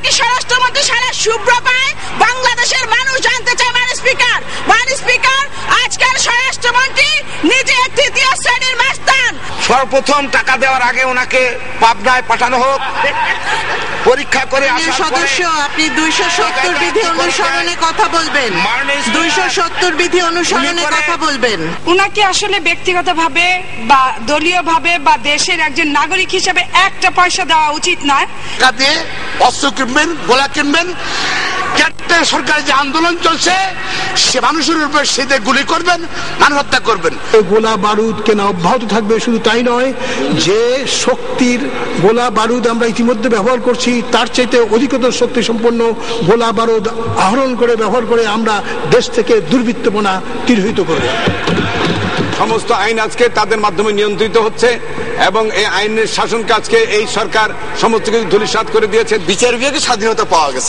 নাকি স্বরাষ্ট্রমন্ত্রী সারা শুভ্র পায় বাংলাদেশের মানুষ জানতে চায়। মান স্পিকার আজকের স্বরাষ্ট্রমন্ত্রী নিজে তৃতীয় শ্রেণীর মাস্তান। সর্বপ্রথম টাকা দেওয়ার আগে ওনাকে পাবনায় পাঠানো হোক, পরীক্ষা করে সদস্য আপনি 270 বিধি অনুসরণে কথা বলবেন, 270 বিধি অনুসরণে কথা বলবেন। উনাকে আসলে ব্যক্তিগতভাবে বা দলীয়ভাবে বা দেশের একজন নাগরিক হিসেবে একটা পয়সা দেওয়া উচিত নয়। কাঁদে অস্ত্র কিনবেন, গোলা কিনবেন, সরকারের যে আন্দোলন চলছে সে মানুষের উপর সেদে গুলি করবেন, মানুষ হত্যা করবেন। গোলা বারুদ কেনা অব্যাহত থাকবে। শুধু তাই নয়, যে শক্তির গোলা বারুদ আমরা ইতিমধ্যে ব্যবহার করছি তার চাইতে অধিকতর শক্তি সম্পন্ন গোলা বারুদ আহরণ করে ব্যবহার করে আমরা দেশ থেকে দুর্বৃত্তপনা তিরোহিত করব। সমস্ত আইন আজকে তাদের মাধ্যমে নিয়ন্ত্রিত হচ্ছে এবং এই আইনের শাসনকে আজকে এই সরকার সমস্ত কিছু ধূলিসাৎ করে দিয়েছে। বিচার বিভাগের স্বাধীনতা পাওয়া গেছে।